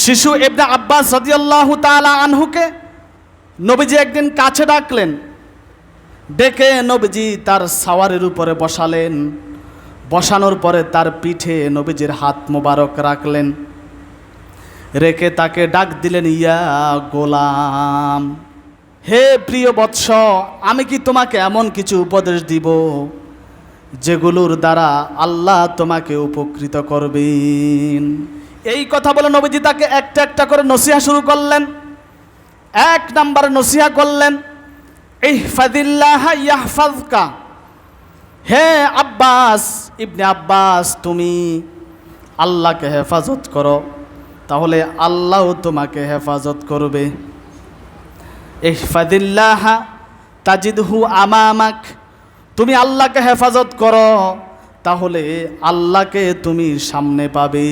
শিশু ইবনে আব্বাস রাদিয়াল্লাহু তাআলা আনহুকে নবীজি একদিন কাছে ডাকলেন, ডেকে নবীজি তার সাওয়ারের উপরে বসালেন। বসানোর পরে তার পিঠে নবীজির হাত মোবারক রাখলেন, রেখে তাকে ডাক দিলেন, ইয়া গোলাম, হে প্রিয় বৎস, আমি কি তোমাকে এমন কিছু উপদেশ দিব যেগুলোর দ্বারা আল্লাহ তোমাকে উপকৃত করবেন। এই কথা বলে নবীজি তাকে একটা একটা করে নসিহা শুরু করলেন। এক নাম্বার নসিহা করলেন, ইহফাজিল্লাহ ইয়াহফাজকা, হে আব্বাস ইবনে আব্বাস, তুমি আল্লাহকে হেফাজত করো, তাহলে আল্লাহ তোমাকে হেফাজত করবে। ইহফাজিল্লাহ তাজিদহু আমামাক, তুমি আল্লাহকে হেফাজত করো, তাহলে আল্লাহকে তুমি সামনে পাবে।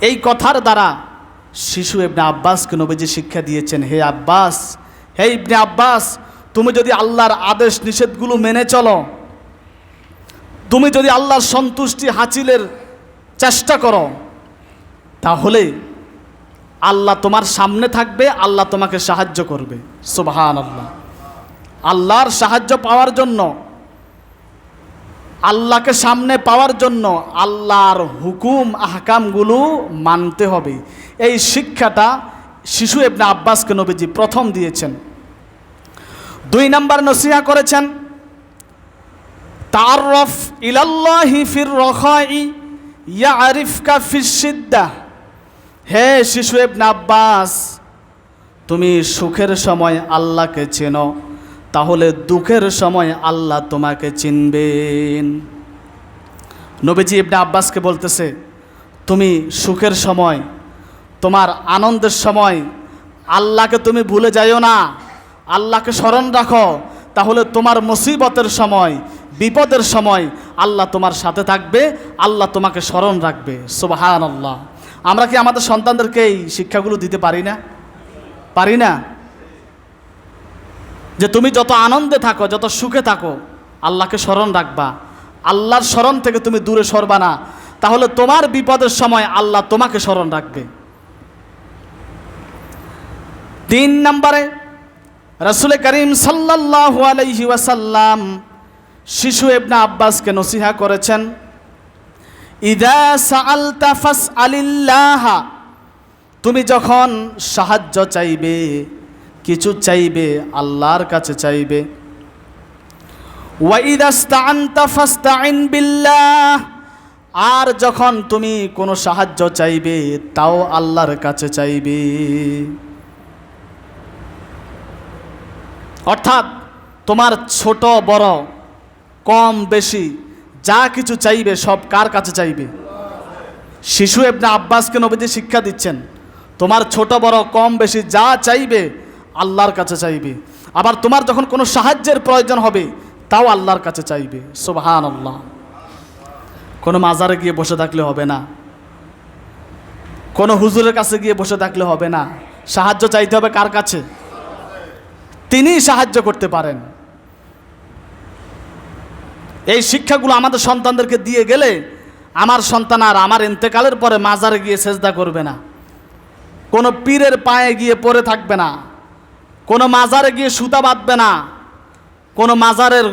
এই কথার দ্বারা শিশু ইবনে আব্বাসকে নবীজি শিক্ষা দিয়েছেন, হে আব্বাস, হে ইবনে আব্বাস, তুমি যদি আল্লাহর আদেশ নিষেধগুলো মেনে চলো, তুমি যদি আল্লাহর সন্তুষ্টি হাসিলের চেষ্টা করো, তাহলে আল্লাহ তোমার সামনে থাকবে, আল্লাহ তোমাকে সাহায্য করবে। সুবহানাল্লাহ। আল্লাহর সাহায্য পাওয়ার জন্য, আল্লাহকে সামনে পাওয়ার জন্য আল্লাহর হুকুম আহকামগুলো মানতে হবে। এই শিক্ষাটা শিশু ইবনে আব্বাসকে নবীজি প্রথম দিয়েছেন। 2 নাম্বার নসিহা করেছেন, তাআররাফ ইলাল্লাহি ফির রাখাই ইয়ারিফকা ফিস সিদ্দাহ, হে শিশু ইবনে আব্বাস, তুমি সুখের সময় আল্লাহকে চেনো, তাহলে দুঃখের সময় আল্লাহ তোমাকে চিনবেন। নবীজি ইবনে আব্বাসকে বলতেছে, তুমি সুখের সময়, তোমার আনন্দের সময় আল্লাহকে তুমি ভুলে যাইও না, আল্লাহকে স্মরণ রাখো, তাহলে তোমার মুসিবতের সময়, বিপদের সময় আল্লাহ তোমার সাথে থাকবে, আল্লাহ তোমাকে স্মরণ রাখবে। সুবহানাল্লাহ। আমরা কি আমাদের সন্তানদেরকে এই শিক্ষাগুলো দিতে পারি না? পারি না? যে তুমি যত আনন্দে থাকো, যত সুখে থাকো, আল্লাহকে স্মরণ রাখবা, আল্লাহর স্মরণ থেকে তুমি দূরে সরবা না, তাহলে তোমার বিপদের সময় আল্লাহ তোমাকে স্মরণ রাখবে। 3 নম্বরে রাসূল করিম সাল্লাল্লাহু আলাইহি ওয়াসাল্লাম শিশু ইবনে আব্বাসকে নসিহা করেছেন, ইযা সাআলতা ফাসআলিল্লাহ, তুমি যখন সাহায্য চাইবে, কিছু চাইবে, আল্লাহর কাছে চাইবে। ওয়া ইযা ইসতাআনতা ফাসতাইন বিল্লাহ, আর যখন তুমি কোনো সাহায্য চাইবে, তাও আল্লাহর কাছে চাইবে। অর্থাৎ তোমার ছোট বড় কম বেশি যা কিছু চাইবে সব কার কাছে চাইবে? শিশু ইবনে আব্বাসকে নবীজি শিক্ষা দিচ্ছেন, তোমার ছোট বড় কম বেশি যা চাইবে আল্লাহর কাছে চাইবে। আবার তোমার যখন কোনো সাহায্যের প্রয়োজন হবে, তাও আল্লাহর কাছে চাইবে। সুবহানাল্লাহ। কোনো মাজারে গিয়ে বসে থাকলে হবে না, কোনো হুজুরের কাছে গিয়ে বসে থাকলে হবে না, সাহায্য চাইতে হবে কার কাছে? তিনিই সাহায্য করতে পারেন। এই শিক্ষাগুলো আমাদের সন্তানদেরকে দিয়ে গেলে আমার সন্তান আর আমার ইন্তেকালের পরে মাজারে গিয়ে সেজদা করবে না, কোনো পীরের পায়ে গিয়ে পড়ে থাকবে না, কোনো মাজারে গিয়ে সুতা বাঁধবে না, কোনো মাজারের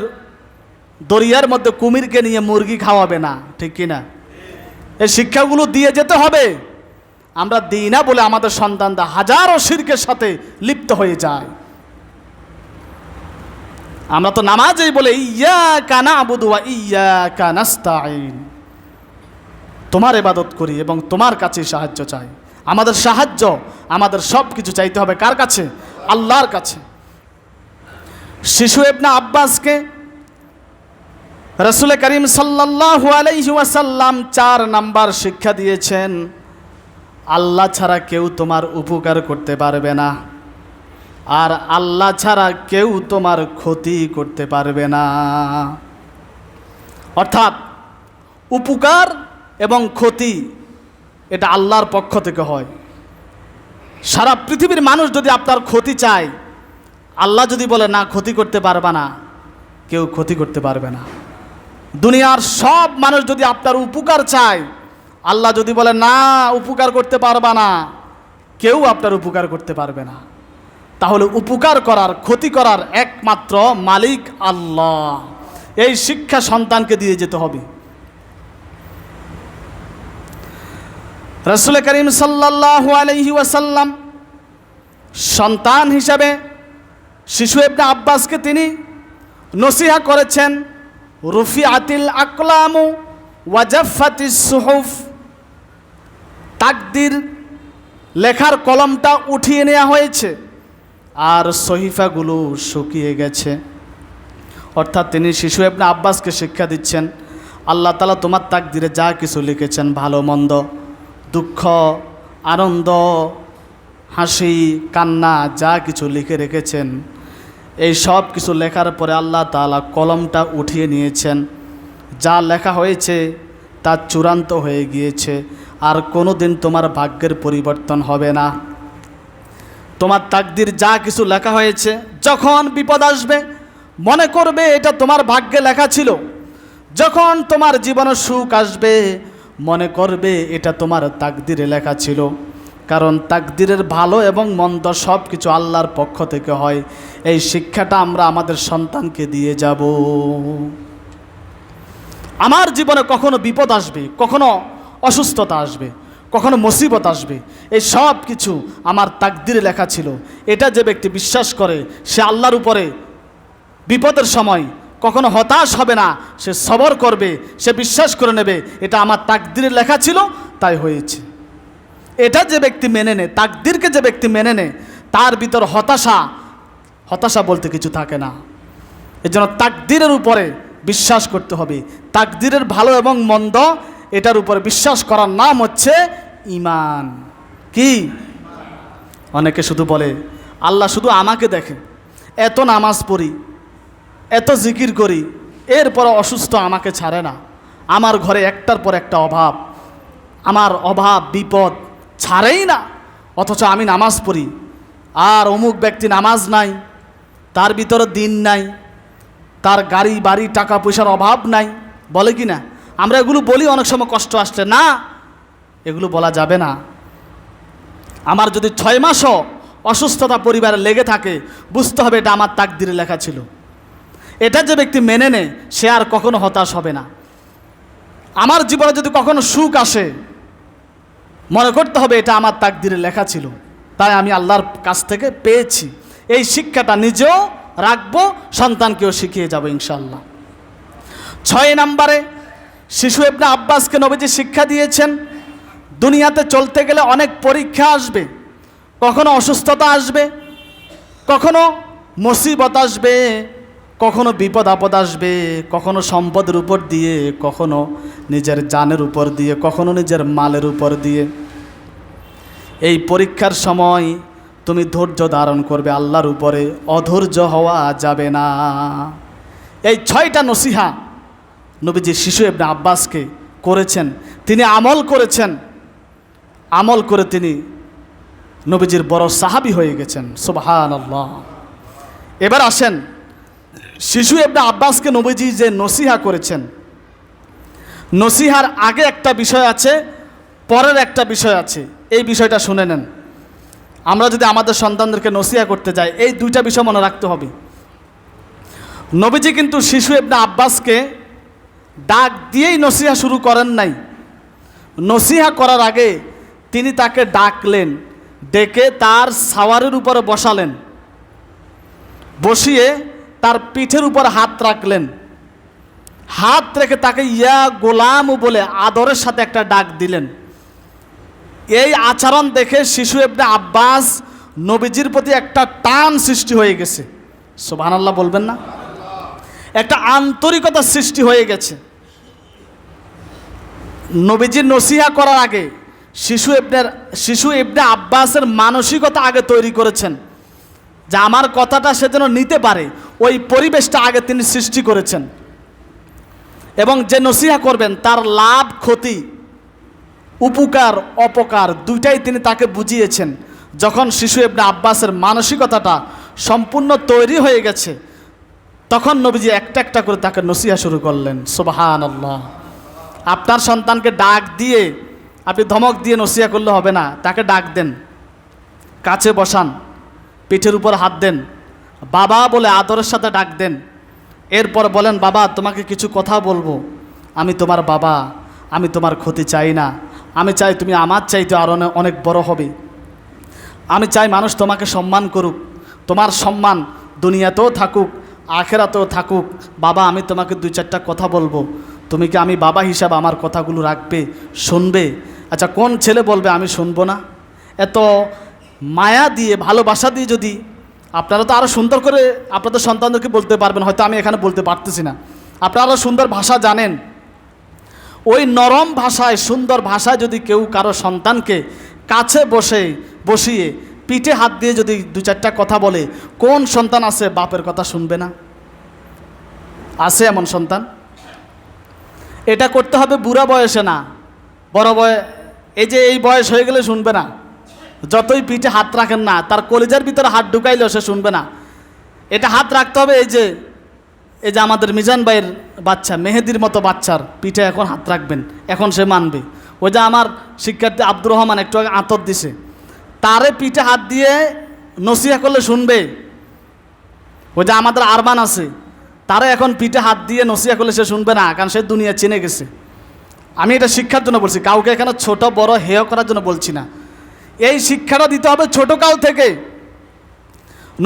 দরিয়ার মধ্যে কুমিরকে নিয়ে মুরগি খাওয়াবে না। ঠিক কিনা? এই শিক্ষাগুলো দিয়ে যেতে হবে। আমরা দিই না বলে আমাদের সন্তানরা হাজারো শিরকের সাথে লিপ্ত হয়ে যায়। আমরা তো নামাজেই বলে ইয়্যাকা না'বুদু ওয়া ইয়্যাকা নাস্তাঈন, তোমার ইবাদত করি এবং তোমার কাছে সাহায্য চাই। আমাদের সাহায্য, আমাদের সব কিছু চাইতে হবে কার কাছে? আল্লাহর কাছে। শিশু ইবনে আব্বাসকে রাসূল করিম সাল্লাল্লাহু আলাইহি ওয়াসাল্লাম 4 নাম্বার শিক্ষা দিয়েছেন, আল্লাহ ছাড়া কেউ তোমার উপকার করতে পারবে না, আর আল্লাহ ছাড়া কেউ তোমার ক্ষতি করতে পারবে না। অর্থাৎ উপকার এবং ক্ষতি এটা আল্লাহর পক্ষ থেকে হয়। সারা পৃথিবীর মানুষ যদি আপনার ক্ষতি চায়, আল্লাহ যদি বলে না ক্ষতি করতে পারবে না, কেউ ক্ষতি করতে পারবে না। দুনিয়ার সব মানুষ যদি আপনার উপকার চায়, আল্লাহ যদি বলে না উপকার করতে পারবা না, কেউ আপনার উপকার করতে পারবে না। তাহলে উপকার করার, ক্ষতি করার একমাত্র মালিক আল্লাহ। এই শিক্ষা সন্তানকে দিয়ে যেতে হবে। রাসূল করিম সাল্লাল্লাহু আলাইহি ওয়াসাল্লাম সন্তান হিসাবে শিশু ইবনে আব্বাসকে তিনি নসিহা করেছেন, রুফিআতিল আকলামু ওয়া জাফফাতিস সুহুফ, তাকদীর লেখার কলমটা উঠিয়ে নেওয়া হয়েছে আর সহিফাগুলো শুকিয়ে গেছে। অর্থাৎ তিনি শিশু ইবনে আব্বাসকে শিক্ষা দিচ্ছেন, আল্লাহ তাআলা তোমার তাকদীরে যা কিছু লিখেছেন, ভালো মন্দ, দুঃখ, আনন্দ, হাসি, কান্না, যা কিছু লিখে রেখেছেন, এই সব কিছু লেখার পরে আল্লাহ তাআলা কলমটা উঠিয়ে নিয়েছেন। যা লেখা হয়েছে তা চূড়ান্ত হয়ে গিয়েছে, আর কোনো দিন তোমার ভাগ্যের পরিবর্তন হবে না। তোমার তাকদীর যা কিছু লেখা হয়েছে, যখন বিপদ আসবে মনে করবে এটা তোমার ভাগ্যে লেখা ছিল। যখন তোমার জীবনে সুখ আসবে মনে করবে এটা তোমার তাকদীরে লেখা ছিল। কারণ তাকদীরের ভালো এবং মন্দ সব কিছু আল্লাহর পক্ষ থেকে হয়। এই শিক্ষাটা আমরা আমাদের সন্তানকে দিয়ে যাব। আমার জীবনে কখনো বিপদ আসবে, কখনো অসুস্থতা আসবে, কখনো মুসিবত আসবে, এই সব কিছু আমার তাকদীরে লেখা ছিল। এটা যে ব্যক্তি বিশ্বাস করে সে আল্লাহর উপরে বিপদের সময় কখনো হতাশ হবে না, সে সবর করবে, সে বিশ্বাস করে নেবে এটা আমার তাকদীরে লেখা ছিল, তাই হয়েছে। এটা যে ব্যক্তি মেনে নেয়, তাকদীরকে যে ব্যক্তি মেনে নেয়, তার ভিতর হতাশা বলতে কিছু থাকে না। এজন্য তাকদীরের উপরে বিশ্বাস করতে হবে। তাকদীরের ভালো এবং মন্দ এটার উপরে বিশ্বাস করার নাম হচ্ছে ঈমান। কি? অনেকে শুধু বলে আল্লাহ শুধু আমাকে দেখে, এত নামাজ পড়ি, এত জিকির করি, এরপর অসুস্থ আমাকে ছাড়ে না, আমার ঘরে একটার পর একটা অভাব, আমার অভাব বিপদ ছাড়েই না, অথচ আমি নামাজ পড়ি। আর অমুক ব্যক্তি নামাজ নাই, তার ভিতরে দিন নাই, তার গাড়ি বাড়ি টাকা পয়সার অভাব নাই, বলে কি না? আমরা এগুলো বলি অনেক সময় কষ্ট আসলে। না, এগুলো বলা যাবে না। আমার যদি 6 মাসও অসুস্থতা পরিবারে লেগে থাকে, বুঝতে হবে এটা আমার তাকদীরে লেখা ছিল। এটা যে ব্যক্তি মেনে নেয় সে আর কখনো হতাশ হবে না। আমার জীবনে যদি কখনো সুখ আসে মনে করতে হবে এটা আমার তাকদীরে লেখা ছিল, তাই আমি আল্লাহর কাছ থেকে পেয়েছি। এই শিক্ষাটা নিজেও রাখবো, সন্তানকেও শিখিয়ে যাব ইনশাআল্লাহ। 6 নম্বরে শিশু ইবনে আব্বাসকে নবীজি শিক্ষা দিয়েছেন, দুনিয়াতে চলতে গেলে অনেক পরীক্ষা আসবে, কখনো অসুস্থতা আসবে, কখনো মুসিবত আসবে, কখনো বিপদ আপদ আসবে, কখনো সম্পদের উপর দিয়ে, কখনো নিজের জানের উপর দিয়ে, কখনো নিজের মালের উপর দিয়ে। এই পরীক্ষার সময় তুমি ধৈর্য ধারণ করবে আল্লাহর উপরে, অধৈর্য হওয়া যাবে না। এই 6টা নসিহা নবীজি শিশু ইবনে আব্বাসকে করেছেন, তিনি আমল করেছেন, আমল করে তিনি নবীজির বড় সাহাবী হয়ে গেছেন। সুবহানাল্লাহ। এবার আসেন, শিশু ইবনে আব্বাসকে নবীজি যে নসিহা করেছেন, নসিহার আগে একটা বিষয় আছে, পরের একটা বিষয় আছে। এই বিষয়টা শুনে নেন। আমরা যদি আমাদের সন্তানদেরকে নসিহা করতে যাই, এই 2টা বিষয় মনে রাখতে হবে। নবীজি কিন্তু শিশু ইবনে আব্বাসকে ডাক দিয়েই নসিহা শুরু করেন নাই। নসিহা করার আগে তিনি তাকে ডাকলেন, ডেকে তার সাওয়ারের উপরে বসালেন, বসিয়ে তার পিঠের উপর হাত রাখলেন, হাত রেখে তাকে ইয়া গোলাম বলে আদরের সাথে একটা ডাক দিলেন। এই আচরণ দেখে শিশু ইবনে আব্বাস নবীজির প্রতি একটা টান সৃষ্টি হয়ে গেছে। সুবহানাল্লাহ বলবেন না? একটা আন্তরিকতা সৃষ্টি হয়ে গেছে। নবীজির নসিহা করার আগে শিশু ইবনে আব্বাসের মানসিকতা আগে তৈরি করেছেন, যে আমার কথাটা সে যেন নিতে পারে, ওই পরিবেশটা আগে তিনি সৃষ্টি করেছেন। এবং যে নসিহা করবেন তার লাভ ক্ষতি, উপকার অপকার 2টাই তিনি তাকে বুঝিয়েছেন। যখন শিশু ইবনে আব্বাসের মানসিকতাটা সম্পূর্ণ তৈরি হয়ে গেছে, তখন নবীজি একটা একটা করে তাকে নসিহা শুরু করলেন। সুবহানাল্লাহ। আপনার সন্তানকে ডাক দিয়ে আপনি ধমক দিয়ে নসিহা করলে হবে না, তাকে ডাক দেন, কাছে বসান, পিঠের উপর হাত দেন, বাবা বলে আদরের সাথে ডাক দেন। এরপর বলেন, বাবা তোমাকে কিছু কথা বলবো, আমি তোমার বাবা, আমি তোমার ক্ষতি চাই না, আমি চাই তুমি আমার চাইতে আরও অনেক বড় হবে, আমি চাই মানুষ তোমাকে সম্মান করুক, তোমার সম্মান দুনিয়াতেও থাকুক আখেরাতেও থাকুক। বাবা আমি তোমাকে 2-4টা কথা বলবো, তুমি কি আমি বাবা হিসাবে আমার কথাগুলো রাখবে, শুনবে? আচ্ছা কোন ছেলে বলবে আমি শুনবো না? এত মায়া দিয়ে ভালোবাসা দিয়ে যদি আপনারা তো আরও সুন্দর করে আপনাদের সন্তানদেরকে বলতে পারবেন, হয়তো আমি এখানে বলতে পারতেছি না, আপনারা আরও সুন্দর ভাষা জানেন, ওই নরম ভাষায় সুন্দর ভাষায় যদি কেউ কারো সন্তানকে কাছে বসিয়ে পিঠে হাত দিয়ে যদি 2-4টা কথা বলে, কোন সন্তান আছে বাপের কথা শুনবে না? আছে এমন সন্তান? এটা করতে হবে বুড়া বয়সে না, বড় এই বয়স হয়ে গেলে শুনবে না, যতই পিঠে হাত রাখেন না, তার কলিজার ভিতরে হাত ঢুকাইলেও সে শুনবে না। এটা হাত রাখতে হবে এই যে আমাদের মিজান ভাইয়ের বাচ্চা, মেহেদির মতো বাচ্চার পিঠে এখন হাত রাখবেন, এখন সে মানবে। ওই যে আমার শিক্ষার্থী আব্দুর রহমান একটু আগে আতর দিছে, তারে পিঠে হাত দিয়ে নসিহা করলে শুনবে। ওই যে আমাদের আরমান আছে, তারে এখন পিঠে হাত দিয়ে নসিহা করলে সে শুনবে না, কারণ সে দুনিয়া চিনে গেছে। আমি এটা শিক্ষার জন্য বলছি, কাউকে এখানে ছোট বড় হেয় করার জন্য বলছি না। এই শিক্ষাটা দিতে হবে ছোটকাল থেকে।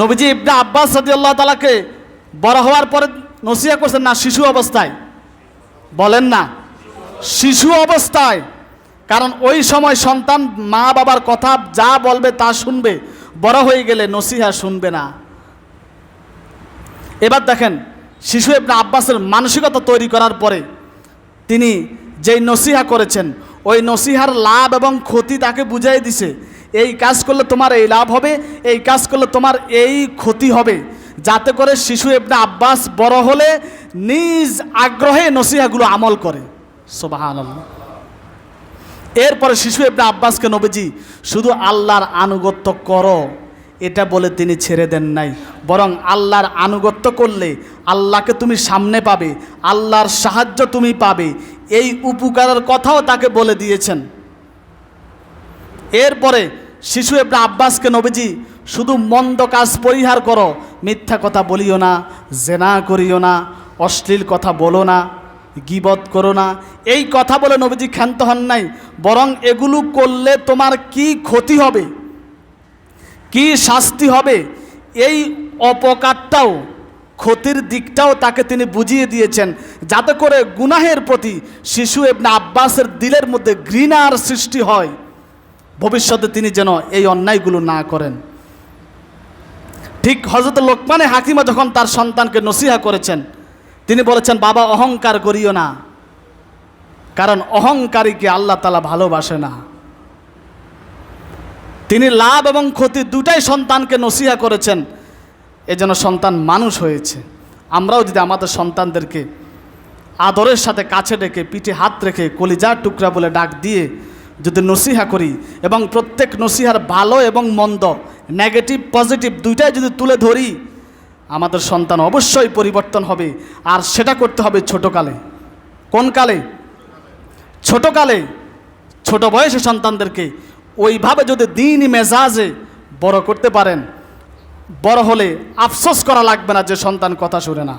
নবীজি ইবনে আব্বাস রাদিয়াল্লাহু তাআলাকে বড় হওয়ার পরে নসিহা করছেন না শিশু অবস্থায়? বলেন না, শিশু অবস্থায়। কারণ ওই সময় সন্তান মা বাবার কথা যা বলবে তা শুনবে, বড় হয়ে গেলে নসিহা শুনবে না। এবার দেখেন শিশু ইবনে আব্বাসের মানসিকতা তৈরি করার পরে তিনি যেই নসিহা করেছেন, ওই নসিহার লাভ এবং ক্ষতি তাকে বুঝাই দিছে। এই কাজ করলে তোমার এই লাভ হবে, এই কাজ করলে তোমার এই ক্ষতি হবে, যাতে করে শিশু ইবনে আব্বাস বড় হলে নিজ আগ্রহে নসিহাগুলো আমল করে। সুবহানাল্লাহ। এরপরে শিশু ইবনে আব্বাসকে নবীজি শুধু আল্লাহর আনুগত্য করো এটা বলে তিনি ছেড়ে দেন নাই, বরং আল্লাহর আনুগত্য করলে আল্লাহকে তুমি সামনে পাবে, আল্লাহর সাহায্য তুমি পাবে, এই উপকারের কথাও তাকে বলে দিয়েছেন। এরপরে শিশু ইবনে আব্বাসকে নবীজি শুধু মন্দ কাজ পরিহার করো, মিথ্যা কথা বলিও না, জেনা করিও না, অশ্লীল কথা বলো না, গীবত করো না, এই কথা বলে নবীজি ক্ষান্ত হন নাই, বরং এগুলো করলে তোমার কি ক্ষতি হবে, কি শাস্তি হবে, এই অপকারটাও ক্ষতির দিকটাও তাকে তিনি বুঝিয়ে দিয়েছেন, যাতে করে গুনাহের প্রতি শিশু ইবনে আব্বাসের দিলের মধ্যে ঘৃণার সৃষ্টি হয়, ভবিষ্যতে তিনি যেন এই অন্যায়গুলো না করেন। ঠিক হযরত লোকমানে হাকিমা যখন তার সন্তানকে নসিহা করেছেন, তিনি বলেছেন বাবা অহংকার করিও না, কারণ অহংকারীকে আল্লাহ তাআলা ভালোবাসে না। তিনি লাভ এবং ক্ষতি দুটাই সন্তানকে নসিহা করেছেন, এজন্য সন্তান মানুষ হয়েছে। আমরাও যদি আমাদের সন্তানদেরকে আদরের সাথে কাছে ডেকে পিঠে হাত রেখে কলিজার টুকরা বলে ডাক দিয়ে যদি নসিহা করি, এবং প্রত্যেক নসিহার ভালো এবং মন্দ, নেগেটিভ পজিটিভ দুইটাই যদি তুলে ধরি, আমাদের সন্তান অবশ্যই পরিবর্তন হবে। আর সেটা করতে হবে ছোটকালে। কোন কালে? ছোটকালে। ছোট বয়সে সন্তানদেরকে ওইভাবে যদি দ্বীনি মেজাজে বড় করতে পারেন, বড় হলে আফসোস করা লাগবে না যে সন্তান কথা শুনে না।